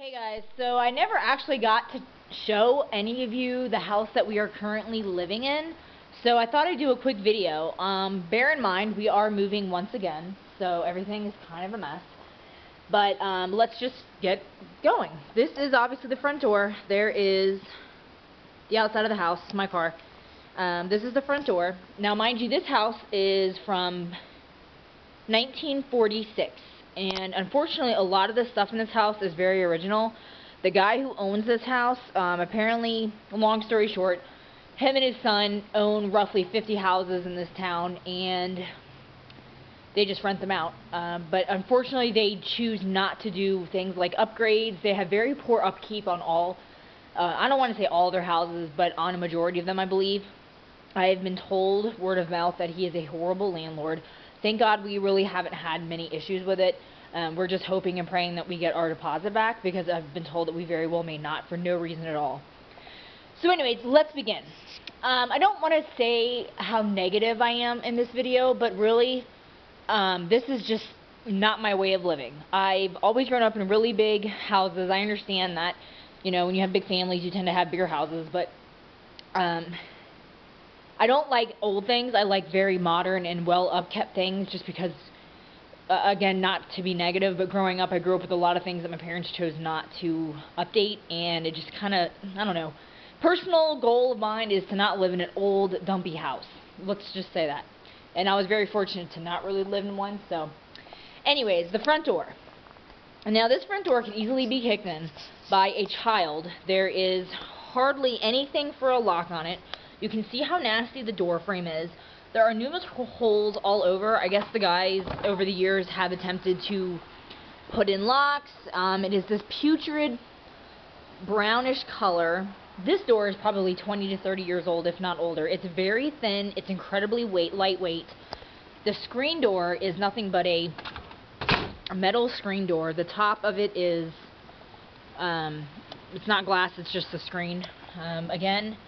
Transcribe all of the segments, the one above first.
Hey guys, so I never actually got to show any of you the house that we are currently living in, so I thought I'd do a quick video. Bear in mind, we are moving once again, so everything is kind of a mess. But let's just get going. This is obviously the front door. There is the outside of the house, my car. This is the front door. Now mind you, this house is from 1946. And unfortunately, a lot of the stuff in this house is very original. The guy who owns this house, apparently, long story short, him and his son own roughly 50 houses in this town, and they just rent them out. But unfortunately, they choose not to do things like upgrades. They have very poor upkeep on all, I don't want to say all their houses, but on a majority of them, I believe. I have been told, word of mouth, that he is a horrible landlord. Thank God we really haven't had many issues with it. We're just hoping and praying that we get our deposit back, because I've been told that we very well may not for no reason at all. So anyways, let's begin. I don't want to say how negative I am in this video, but really, this is just not my way of living. I've always grown up in really big houses. I understand that, you know, when you have big families, you tend to have bigger houses, but I don't like old things. I like very modern and well upkept things, just because, again, not to be negative, but growing up, I grew up with a lot of things that my parents chose not to update, and it just kind of, I don't know. Personal goal of mine is to not live in an old, dumpy house. Let's just say that. And I was very fortunate to not really live in one, so. Anyways, the front door. And now this front door can easily be kicked in by a child. There is hardly anything for a lock on it. You can see how nasty the door frame is. There are numerous holes all over. I guess the guys over the years have attempted to put in locks. It is this putrid brownish color. This door is probably 20 to 30 years old, if not older. It's very thin. It's incredibly lightweight. The screen door is nothing but a metal screen door. The top of it is, it's not glass, it's just a screen. Again,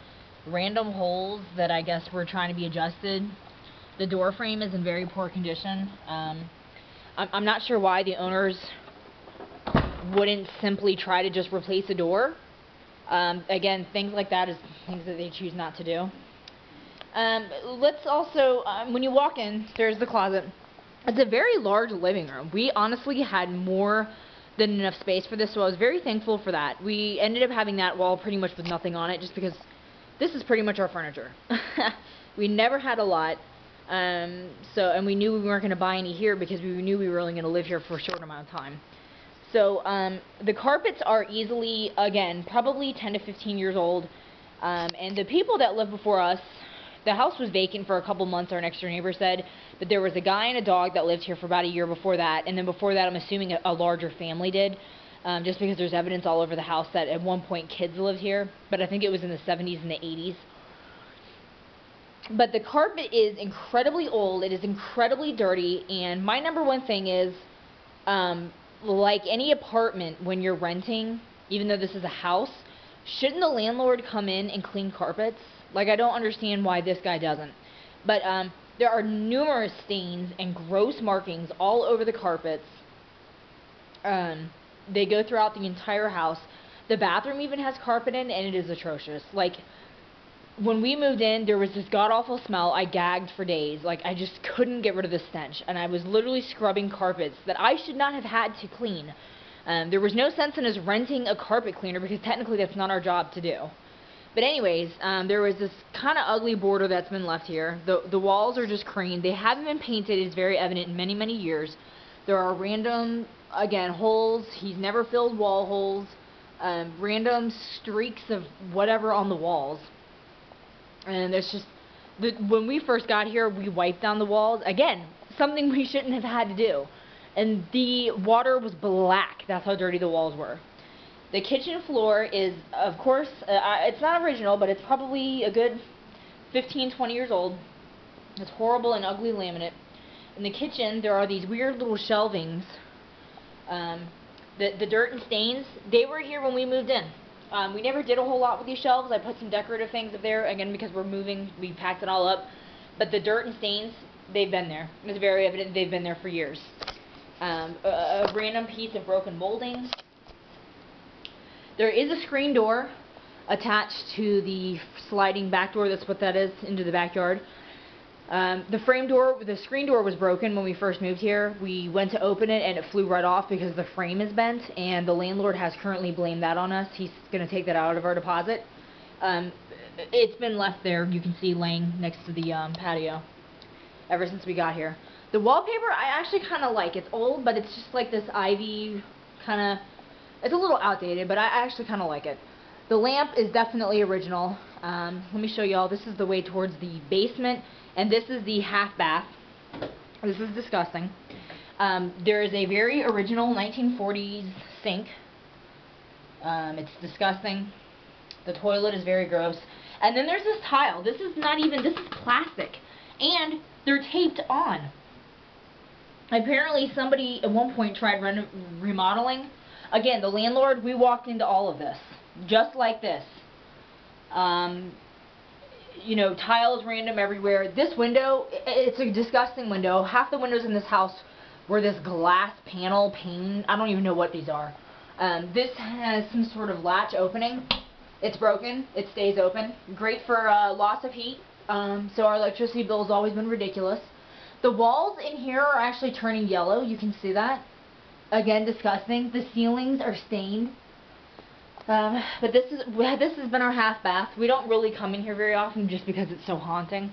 random holes that I guess were trying to be adjusted. The door frame is in very poor condition. I'm not sure why the owners wouldn't simply try to just replace the door. Again, things like that is things that they choose not to do. Let's also, when you walk in, there's the closet. It's a very large living room. We honestly had more than enough space for this, so I was very thankful for that. We ended up having that wall pretty much with nothing on it, just because this is pretty much our furniture. We never had a lot, and we knew we weren't going to buy any here, because we knew we were only going to live here for a short amount of time. So the carpets are easily, again, probably 10 to 15 years old, and the people that lived before us, the house was vacant for a couple months, our next door neighbor said, but there was a guy and a dog that lived here for about a year before that, and then before that I'm assuming a larger family did. Just because there's evidence all over the house that at one point kids lived here, but I think it was in the 70s and the 80s. But the carpet is incredibly old, it is incredibly dirty, and my number one thing is, like any apartment when you're renting, even though this is a house, shouldn't the landlord come in and clean carpets? Like, I don't understand why this guy doesn't. But there are numerous stains and gross markings all over the carpets. They go throughout the entire house. The bathroom even has carpet in, and it is atrocious. Like, when we moved in, there was this god-awful smell. I gagged for days. Like, I just couldn't get rid of the stench. And I was literally scrubbing carpets that I should not have had to clean. There was no sense in us renting a carpet cleaner, because technically that's not our job to do. But anyways, there was this kind of ugly border that's been left here. The walls are just cream. They haven't been painted. It's very evident in many, many years. There are random, again, holes. He's never filled wall holes. Random streaks of whatever on the walls. And there's just, when we first got here, we wiped down the walls. Again, something we shouldn't have had to do. And the water was black. That's how dirty the walls were. The kitchen floor is, of course, it's not original, but it's probably a good 15, 20 years old. It's horrible and ugly laminate. In the kitchen, there are these weird little shelvings. The dirt and stains, they were here when we moved in. We never did a whole lot with these shelves. I put some decorative things up there, again, because we're moving. We packed it all up. But the dirt and stains, they've been there. It's very evident they've been there for years. A random piece of broken molding. There is a screen door attached to the sliding back door. That's what that is, into the backyard. The screen door was broken when we first moved here. We went to open it and it flew right off because the frame is bent, and the landlord has currently blamed that on us. He's going to take that out of our deposit. It's been left there, you can see, laying next to the patio ever since we got here. The wallpaper I actually kind of like. It's old, but it's just like this ivy kind of, it's a little outdated, but I actually kind of like it. The lamp is definitely original. Let me show y'all. This is the way towards the basement, and this is the half bath. This is disgusting. There is a very original 1940s sink. It's disgusting. The toilet is very gross. And then there's this tile. This is not even, this is plastic. And they're taped on. Apparently somebody at one point tried remodeling. Again, the landlord, we walked into all of this. Just like this. You know, tiles random everywhere. This window, it's a disgusting window. Half the windows in this house were this glass panel pane. I don't even know what these are. This has some sort of latch opening. It's broken. It stays open. Great for loss of heat. So our electricity bill has always been ridiculous. The walls in here are actually turning yellow. You can see that. Again, disgusting. The ceilings are stained. But this has been our half bath. We don't really come in here very often just because it's so haunting.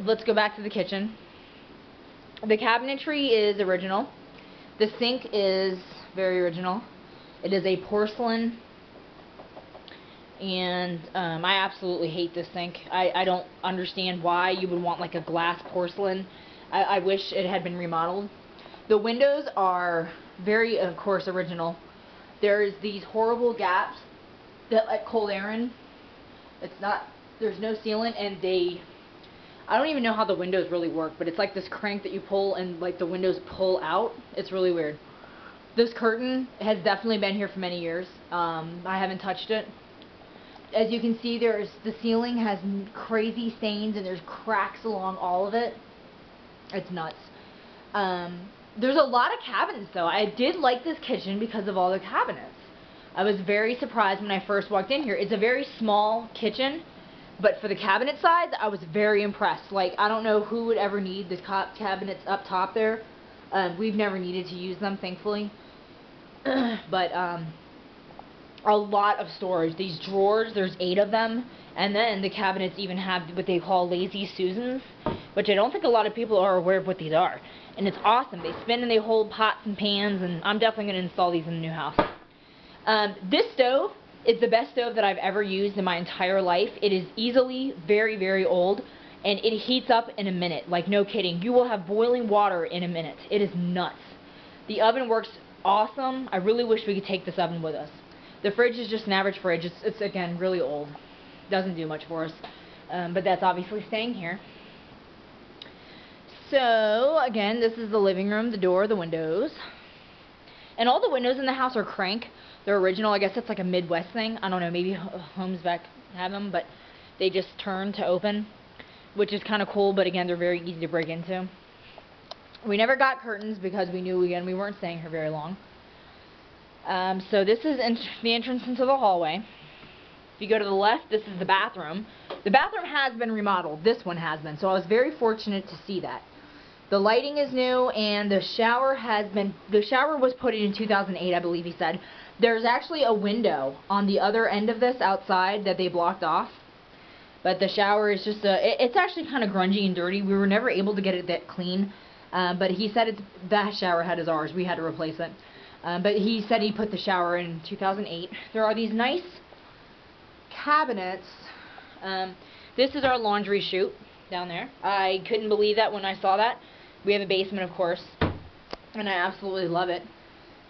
Let's go back to the kitchen. The cabinetry is original. The sink is very original. It is a porcelain, and I absolutely hate this sink. I don't understand why you would want like a glass porcelain. I wish it had been remodeled. The windows are very, of course, original. There's these horrible gaps that let cold air in. There's no sealant, and I don't even know how the windows really work, but it's like this crank that you pull and like the windows pull out. It's really weird. This curtain has definitely been here for many years. I haven't touched it. As you can see, the ceiling has crazy stains and there's cracks along all of it. It's nuts. There's a lot of cabinets though. I did like this kitchen because of all the cabinets. I was very surprised when I first walked in here. It's a very small kitchen, but for the cabinet size, I was very impressed. Like, I don't know who would ever need the cabinets up top there. We've never needed to use them, thankfully. But a lot of storage. These drawers, there's 8 of them, and then the cabinets even have what they call lazy Susans, which I don't think a lot of people are aware of what these are. And it's awesome. They spin and they hold pots and pans, and I'm definitely going to install these in the new house. This stove is the best stove that I've ever used in my entire life. It is easily very, very old, and it heats up in a minute. Like, no kidding. You will have boiling water in a minute. It is nuts. The oven works awesome. I really wish we could take this oven with us. The fridge is just an average fridge. It's again, really old. Doesn't do much for us. But that's obviously staying here. So, again, this is the living room, the door, the windows. And all the windows in the house are crank. They're original. I guess that's like a Midwest thing. I don't know, maybe homes back have them, but they just turn to open, which is kind of cool, but again, they're very easy to break into. We never got curtains because we knew, again, we weren't staying here very long. So this is the entrance into the hallway. If you go to the left, this is the bathroom. The bathroom has been remodeled. This one has been, so I was very fortunate to see that. The lighting is new, and the shower was put in 2008, I believe he said. There's actually a window on the other end of this outside that they blocked off. But the shower is just it's actually kind of grungy and dirty. We were never able to get it that clean. But he said that shower head is ours. We had to replace it. But he said he put the shower in 2008. There are these nice cabinets. This is our laundry chute down there. I couldn't believe that when I saw that. We have a basement, of course, and I absolutely love it.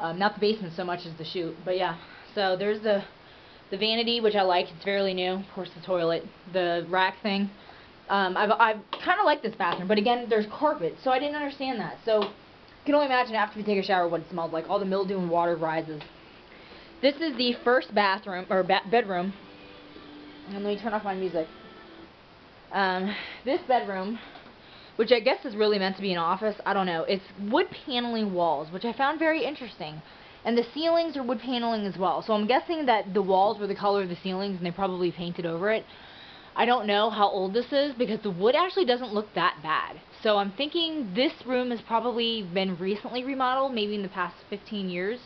Not the basement so much as the chute, but yeah. So there's the vanity, which I like. It's fairly new. Of course, the toilet, the rack thing. I kind of like this bathroom, but again, there's carpet, so I didn't understand that. So you can only imagine after you take a shower what it smells like. All the mildew and water rises. This is the first bathroom, or bedroom. And let me turn off my music. This bedroom, which I guess is really meant to be an office, I don't know. It's wood paneling walls, which I found very interesting. And the ceilings are wood paneling as well. So I'm guessing that the walls were the color of the ceilings and they probably painted over it. I don't know how old this is because the wood actually doesn't look that bad. So I'm thinking this room has probably been recently remodeled, maybe in the past 15 years.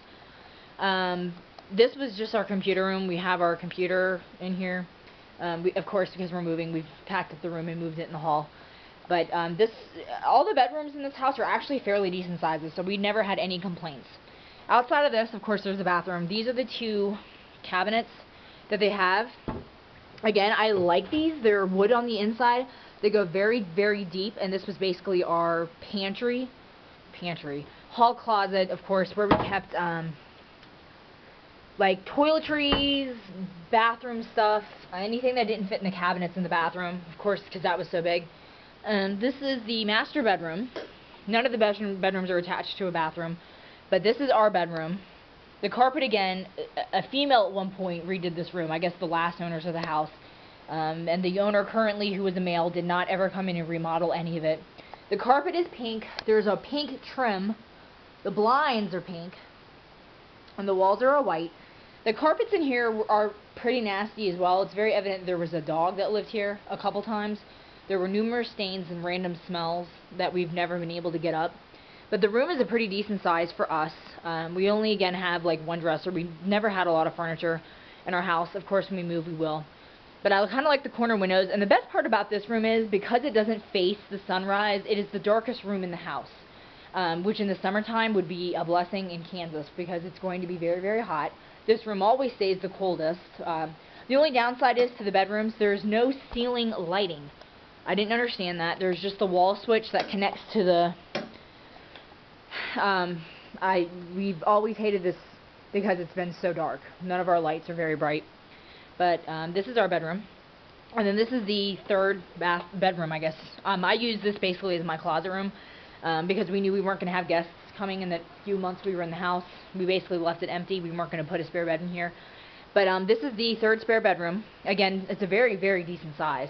This was just our computer room. We have our computer in here. Of course, because we're moving, we've packed up the room and moved it in the hall. But all the bedrooms in this house are actually fairly decent sizes, so we never had any complaints. Outside of this, of course, there's a bathroom. These are the two cabinets that they have. Again, I like these. They're wood on the inside. They go very, very deep, and this was basically our pantry, hall closet, of course, where we kept like toiletries, bathroom stuff, anything that didn't fit in the cabinets in the bathroom, of course, because that was so big. This is the master bedroom. None of the bedrooms are attached to a bathroom, but this is our bedroom. The carpet, again, a female at one point redid this room, I guess the last owners of the house. And the owner currently, who was a male, did not ever come in and remodel any of it. The carpet is pink. There's a pink trim. The blinds are pink. And the walls are all white. The carpets in here are pretty nasty as well. It's very evident there was a dog that lived here a couple times. There were numerous stains and random smells that we've never been able to get up. But the room is a pretty decent size for us. We only, again, have like one dresser. We never had a lot of furniture in our house. Of course, when we move, we will. But I kind of like the corner windows. And the best part about this room is, because it doesn't face the sunrise, it is the darkest room in the house. Which in the summertime would be a blessing in Kansas, because it's going to be very, very hot. This room always stays the coldest. The only downside is to the bedrooms, there's no ceiling lighting. I didn't understand that. There's just the wall switch that connects to the... we've always hated this because it's been so dark. None of our lights are very bright. But this is our bedroom. And then this is the third bedroom, I guess. I use this basically as my closet room because we knew we weren't going to have guests coming in the few months we were in the house. We basically left it empty. We weren't going to put a spare bed in here. But this is the third spare bedroom. Again, it's a very, very decent size.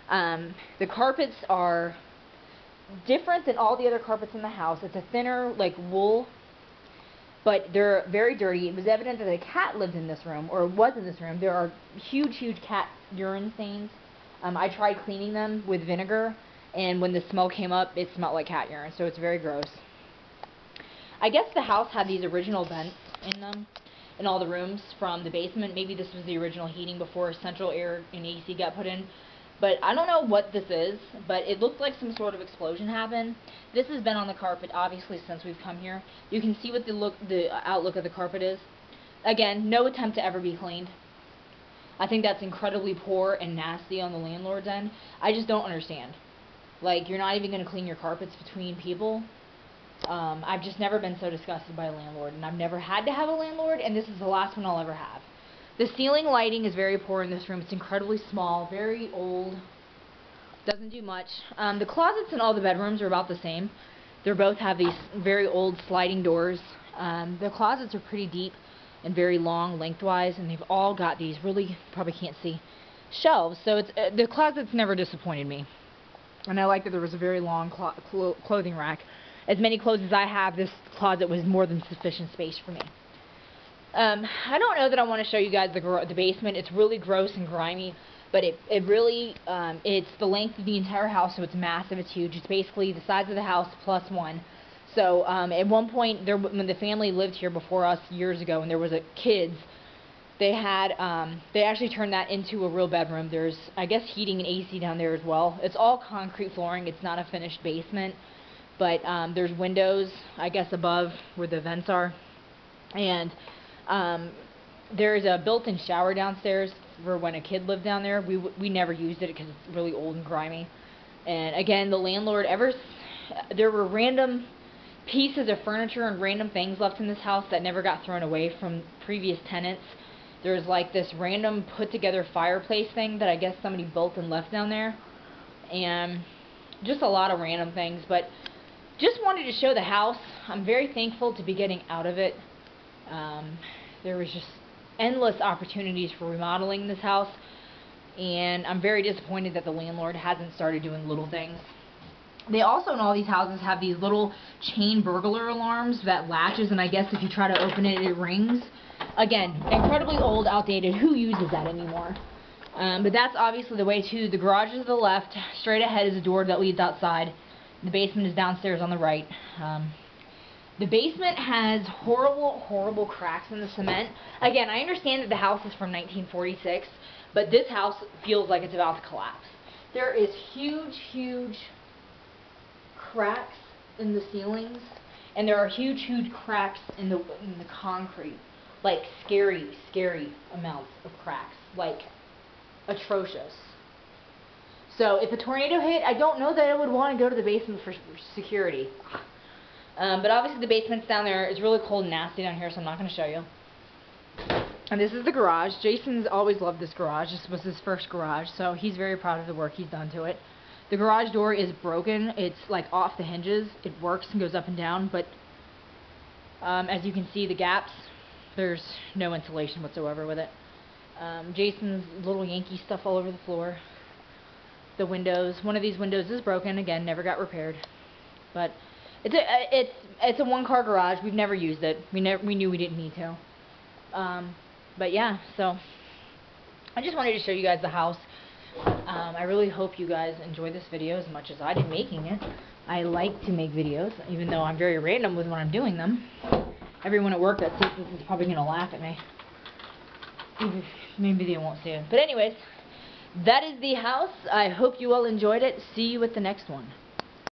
The carpets are different than all the other carpets in the house. It's a thinner, like, wool, but they're very dirty. It was evident that a cat lived in this room, or was in this room. There are huge, huge cat urine stains. I tried cleaning them with vinegar, and when the smell came up, it smelled like cat urine, so it's very gross. I guess the house had these original vents in them, in all the rooms from the basement. Maybe this was the original heating before central air and AC got put in. But I don't know what this is, but it looked like some sort of explosion happened. This has been on the carpet, obviously, since we've come here. You can see what the outlook of the carpet is. Again, no attempt to ever be cleaned. I think that's incredibly poor and nasty on the landlord's end. I just don't understand. Like, you're not even going to clean your carpets between people. I've just never been so disgusted by a landlord, and I've never had to have a landlord, and this is the last one I'll ever have. The ceiling lighting is very poor in this room. It's incredibly small, very old, doesn't do much. The closets in all the bedrooms are about the same. They both have these very old sliding doors. The closets are pretty deep and very long lengthwise, and they've all got these really, probably can't see, shelves. So it's the closets never disappointed me. And I like that there was a very long clothing rack. As many clothes as I have, this closet was more than sufficient space for me. I don't know that I want to show you guys the basement. It's really gross and grimy, but it really, it's the length of the entire house, so it's massive, it's huge. It's basically the size of the house plus one. So at one point, when the family lived here before us years ago, and there was kids, they actually turned that into a real bedroom. There's, I guess, heating and AC down there as well. It's all concrete flooring. It's not a finished basement, but there's windows, I guess, above where the vents are, and there's a built-in shower downstairs for when a kid lived down there. We never used it because it's really old and grimy. And again, the landlord there were random pieces of furniture and random things left in this house that never got thrown away from previous tenants. There's like this random put-together fireplace thing that I guess somebody built and left down there, and just a lot of random things. But just wanted to show the house. I'm very thankful to be getting out of it. There was just endless opportunities for remodeling this house, and I'm very disappointed that the landlord hasn't started doing little things. They also, in all these houses, have these little chain burglar alarms that latches, and I guess if you try to open it, it rings. Again, incredibly old, outdated. Who uses that anymore? But that's obviously the way to the garage is to the left. Straight ahead is a door that leads outside. The basement is downstairs on the right. The basement has horrible, horrible cracks in the cement. Again, I understand that the house is from 1946, but this house feels like it's about to collapse. There is huge, huge cracks in the ceilings, and there are huge, huge cracks in the concrete. Like scary, scary amounts of cracks. Like atrocious. So if a tornado hit, I don't know that I would want to go to the basement for security. But obviously the basement's down there. It's really cold and nasty down here, so I'm not going to show you. And this is the garage. Jason's always loved this garage. This was his first garage, so he's very proud of the work he's done to it. The garage door is broken. It's like off the hinges. It works and goes up and down, but as you can see, the gaps, there's no insulation whatsoever with it. Jason's little Yankee stuff all over the floor. The windows, one of these windows is broken. Again, never got repaired. But it's a one-car garage. We've never used it. We knew we didn't need to. But yeah, so I just wanted to show you guys the house. I really hope you guys enjoy this video as much as I did making it. I like to make videos, even though I'm very random with when I'm doing them. Everyone at work that sees this is probably going to laugh at me. Maybe they won't see it. But anyways, that is the house. I hope you all enjoyed it. See you at the next one.